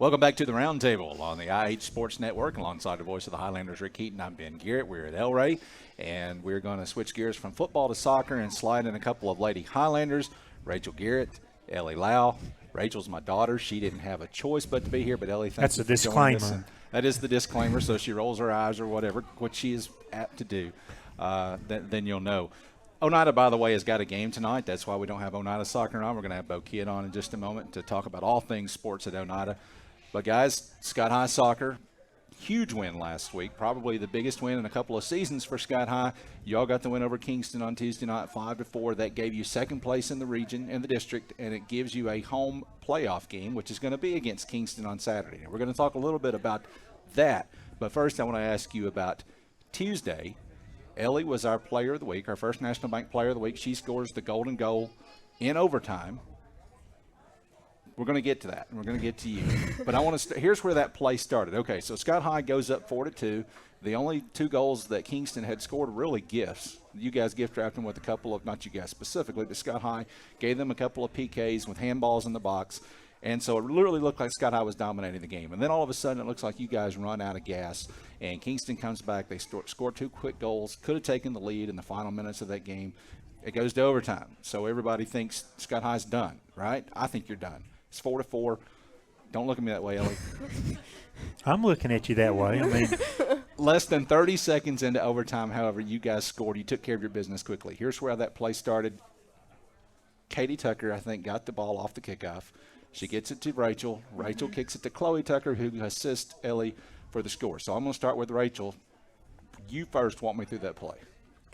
Welcome back to the Roundtable on the IH Sports Network. Alongside the voice of the Highlanders, Rick Heaton, I'm Ben Garrett. We're at El Rey, and we're going to switch gears from football to soccer and slide in a couple of Lady Highlanders. Rachel Garrett, Ellie Lowe. Rachel's my daughter. She didn't have a choice but to be here, but Ellie, thank That's you a for joining us. disclaimer. That is the disclaimer, so she rolls her eyes or whatever, what she is apt to do, then you'll know. Oneida, by the way, has got a game tonight. That's why we don't have Oneida soccer on. We're going to have Bo Kidd on in just a moment to talk about all things sports at Oneida. But, guys, Scott High soccer, huge win last week, probably the biggest win in a couple of seasons for Scott High. Y'all got the win over Kingston on Tuesday night, 5-4. That gave you second place in the region, in the district, and it gives you a home playoff game, which is going to be against Kingston on Saturday. And we're going to talk a little bit about that. But first, I want to ask you about Tuesday. Ellie was our player of the week, our first National Bank player of the week. She scores the golden goal in overtime. We're going to get to that. We're going to get to you. But I want to here's where that play started. Okay, so Scott High goes up 4-2. The only two goals that Kingston had scored were really gifts. You guys gift wrapped them with a couple of, not you guys specifically, but Scott High gave them a couple of PKs with handballs in the box. And so it literally looked like Scott High was dominating the game. And then all of a sudden it looks like you guys run out of gas. And Kingston comes back. They score two quick goals. Could have taken the lead in the final minutes of that game. It goes to overtime. So everybody thinks Scott High's done, right? I think you're done. It's 4-4. Don't look at me that way, Ellie. I'm looking at you that way. I mean, less than 30 seconds into overtime, however, you guys scored. You took care of your business quickly. Here's where that play started. Katie Tucker, I think, got the ball off the kickoff. She gets it to Rachel. Rachel kicks it to Chloe Tucker, who assists Ellie for the score. So I'm going to start with Rachel. You first walk me through that play.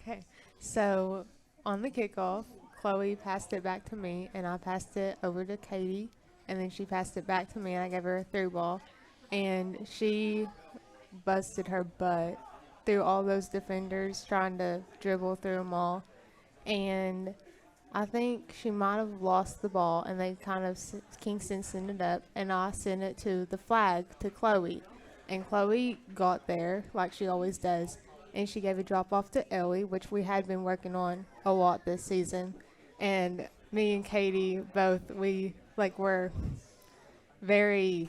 Okay. So on the kickoff, Chloe passed it back to me, and I passed it over to Katie. And then she passed it back to me, and I gave her a through ball. And she busted her butt through all those defenders, trying to dribble through them all. And I think she might have lost the ball, and they Kingston sent it up, and I sent it to the flag to Chloe. And Chloe got there, like she always does, and she gave a drop off to Ellie, which we had been working on a lot this season. And me and Katie both, we're very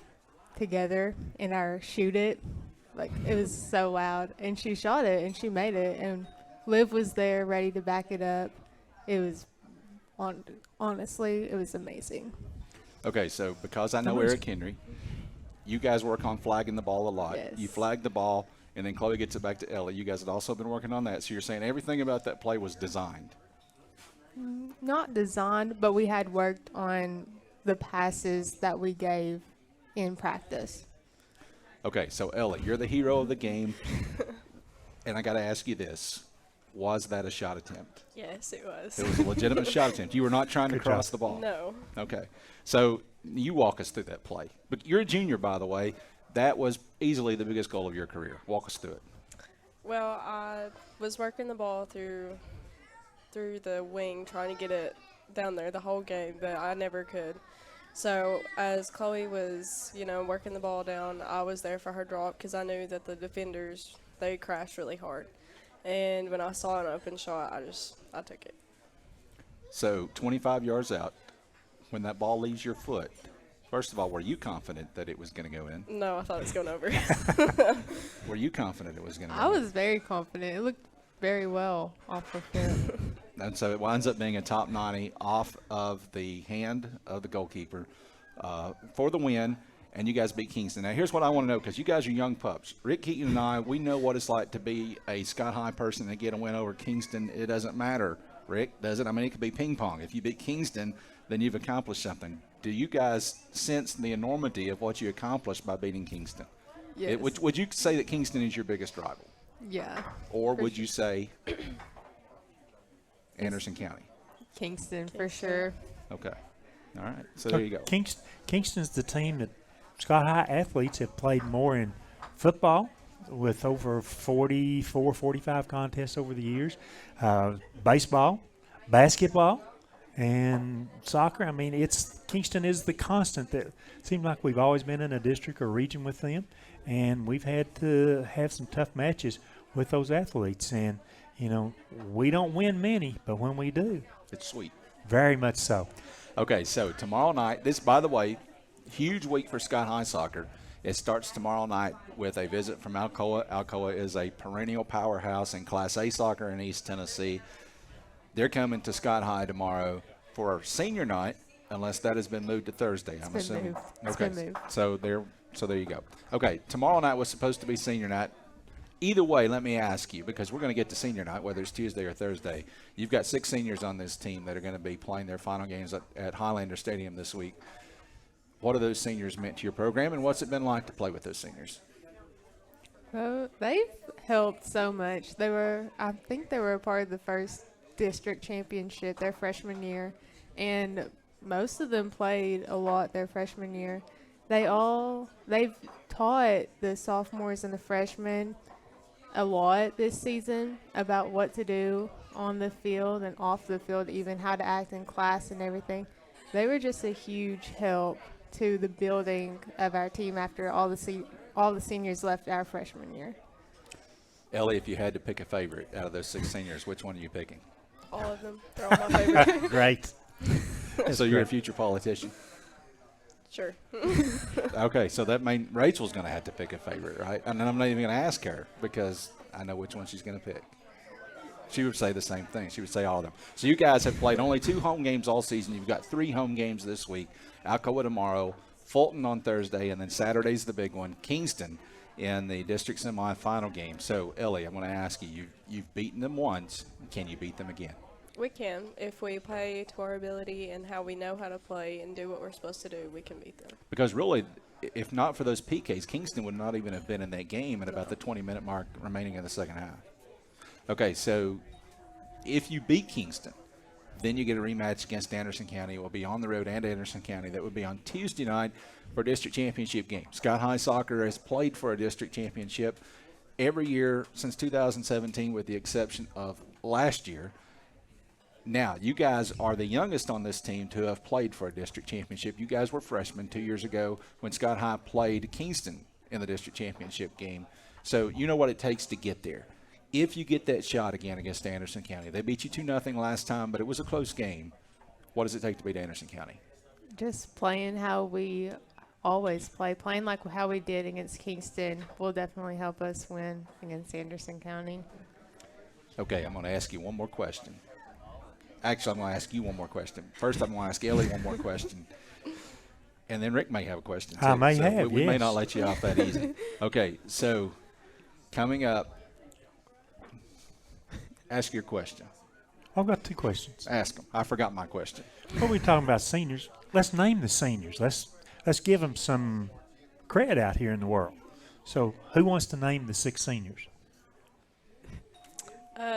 together in our shoot it. Like, it was so loud. And she shot it, and she made it. And Liv was there ready to back it up. It was, honestly, it was amazing. Okay, so because I know Eric Henry, you guys work on flagging the ball a lot. Yes. You flag the ball, and then Chloe gets it back to Ellie. You guys had also been working on that. So you're saying everything about that play was designed. Not designed, but we had worked on the passes that we gave in practice. Okay, so Ellie, you're the hero of the game, and I got to ask you this. Was that a shot attempt? Yes, it was. It was a legitimate shot attempt. You were not trying to cross the ball. No. Okay, so you walk us through that play. But you're a junior, by the way. That was easily the biggest goal of your career. Walk us through it. Well, I was working the ball through the wing, trying to get it down there the whole game, but I never could. So as Chloe was, working the ball down, I was there for her drop because I knew that the defenders, they crashed really hard. And when I saw an open shot, I took it. So 25 yards out, when that ball leaves your foot, first of all, were you confident that it was going to go in? No, I thought it was going over. Were you confident it was going to go I in? was very confident. It looked very well off of him. And so it winds up being a top 90 off of the hand of the goalkeeper for the win, and you guys beat Kingston. Now, here's what I want to know, because you guys are young pups. Rick Keaton and I, we know what it's like to be a Scott High person and get a win over Kingston. It doesn't matter, Rick, does it? I mean, it could be ping pong. If you beat Kingston, then you've accomplished something. Do you guys sense the enormity of what you accomplished by beating Kingston? Yes. Would you say that Kingston is your biggest rival? Yeah. Or would you say Anderson County? Kingston, for sure. Okay. All right. So there you go. Kingston's the team that Scott High athletes have played more in football, with over 44, 45 contests over the years, baseball, basketball, and soccer. I mean, Kingston is the constant. That seems like we've always been in a district or region with them, and we've had to have some tough matches with those athletes. And, we don't win many, but when we do, It's sweet. very much so. Okay, so tomorrow night, this, by the way, huge week for Scott High soccer. It starts tomorrow night with a visit from Alcoa. Alcoa is a perennial powerhouse in Class A soccer in East Tennessee. They're coming to Scott High tomorrow for our senior night, unless that has been moved to Thursday. I'm assuming. It's been moved. So there you go. Okay, tomorrow night was supposed to be senior night. Either way, let me ask you, because we're going to get to senior night, whether it's Tuesday or Thursday. You've got 6 seniors on this team that are going to be playing their final games at Highlander Stadium this week. What have those seniors meant to your program, and what's it been like to play with those seniors? Well, they've helped so much. I think they were a part of the first district championship their freshman year, and most of them played a lot their freshman year. They've taught the sophomores and the freshmen a lot this season about what to do on the field and off the field, even how to act in class and everything. They were just a huge help to the building of our team after all the seniors left our freshman year. Ellie, if you had to pick a favorite out of those 6 seniors, which one are you picking? All of them. They're all my favorite. Great. So you're a future politician. Sure. Okay, so that means Rachel's going to have to pick a favorite, right? And I'm not even going to ask her because I know which one she's going to pick. She would say the same thing. She would say all of them. So you guys have played only 2 home games all season. You've got 3 home games this week. Alcoa tomorrow, Fulton on Thursday, and then Saturday's the big one, Kingston in the district semifinal game. So, Ellie, I'm going to ask you, you've beaten them once. Can you beat them again? We can. If we play to our ability and how we know how to play and do what we're supposed to do, we can beat them. Because really, if not for those PKs, Kingston would not even have been in that game at about the 20-minute mark remaining in the second half. Okay, so if you beat Kingston, then you get a rematch against Anderson County. It will be on the road and Anderson County. That would be on Tuesday night for a district championship game. Scott High Soccer has played for a district championship every year since 2017 with the exception of last year. Now, you guys are the youngest on this team to have played for a district championship. You guys were freshmen 2 years ago when Scott High played Kingston in the district championship game. So you know what it takes to get there. If you get that shot again against Anderson County, they beat you 2-0 last time, but it was a close game. What does it take to beat Anderson County? Just playing how we always play. Playing like how we did against Kingston will definitely help us win against Anderson County. Okay, I'm going to ask you one more question. Actually, I'm going to ask you one more question. First, I'm going to ask Ellie one more question. And then Rick may have a question, too. I may have, we may yes. not let you off that easy. Okay, so coming up, ask your question. I've got 2 questions. Ask them. I forgot my question. What are we talking about seniors? Let's name the seniors. Let's give them some credit out here in the world. So who wants to name the 6 seniors?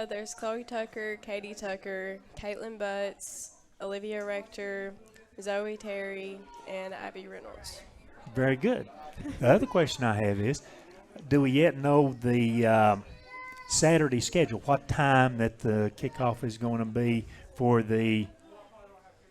There's Chloe Tucker, Katie Tucker, Caitlin Butts, Olivia Rector, Zoe Terry, and Abby Reynolds. Very good. The other question I have is, do we yet know the Saturday schedule, what time that the kickoff is going to be for the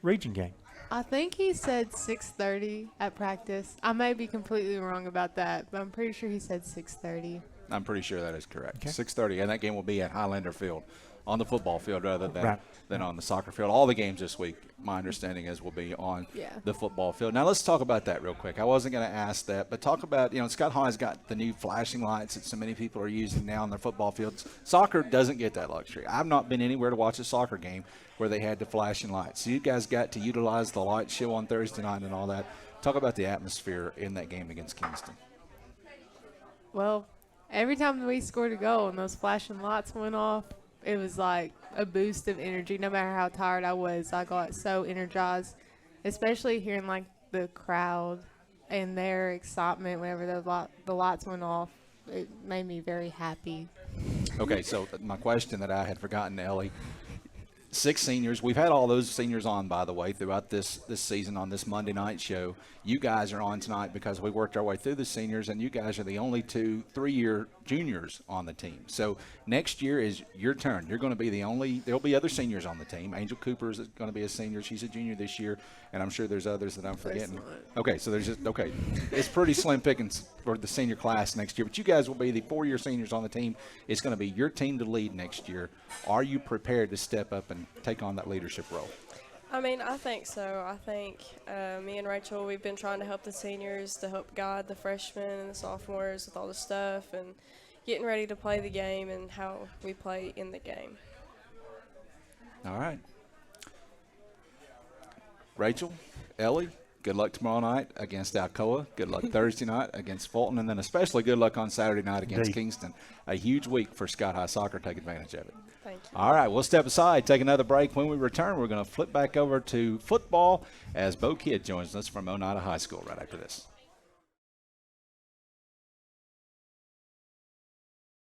region game? I think he said 6:30 at practice. I may be completely wrong about that, but I'm pretty sure he said 6:30. I'm pretty sure that is correct. Okay. 6:30, and that game will be at Highlander Field, on the football field rather than, Right. than on the soccer field. All the games this week, my understanding is, will be on Yeah. the football field. Now, let's talk about that real quick. I wasn't going to ask that, but talk about, Scott High's got the new flashing lights that so many people are using now on their football fields. Soccer doesn't get that luxury. I've not been anywhere to watch a soccer game where they had the flashing lights. So you guys got to utilize the light show on Thursday night and all that. Talk about the atmosphere in that game against Kingston. Well, every time we scored a goal and those flashing lights went off, it was like a boost of energy. No matter how tired I was, I got so energized, especially hearing like the crowd and their excitement whenever the lights went off. It made me very happy. Okay, so my question that I had forgotten, Ellie, 6 seniors. We've had all those seniors on, by the way, throughout this season on this Monday night show. You guys are on tonight because we worked our way through the seniors, and you guys are the only 2 3-year juniors on the team. So next year is your turn. You're going to be the only – there'll be other seniors on the team. Angel Cooper is going to be a senior. She's a junior this year, and I'm sure there's others that I'm forgetting. Okay, so there's just – okay. It's pretty slim pickings for the senior class next year, but you guys will be the 4-year seniors on the team. It's going to be your team to lead next year. Are you prepared to step up and take on that leadership role? I mean, I think so. I think me and Rachel, we've been trying to help the seniors, to help guide the freshmen and the sophomores with all the stuff and getting ready to play the game and how we play in the game. All right. Rachel, Ellie, good luck tomorrow night against Alcoa. Good luck Thursday night against Fulton. And then especially good luck on Saturday night against Kingston. A huge week for Scott High Soccer. Take advantage of it. Thank you. All right, we'll step aside, take another break. When we return, we're going to flip back over to football as Bo Kidd joins us from Oneida High School right after this.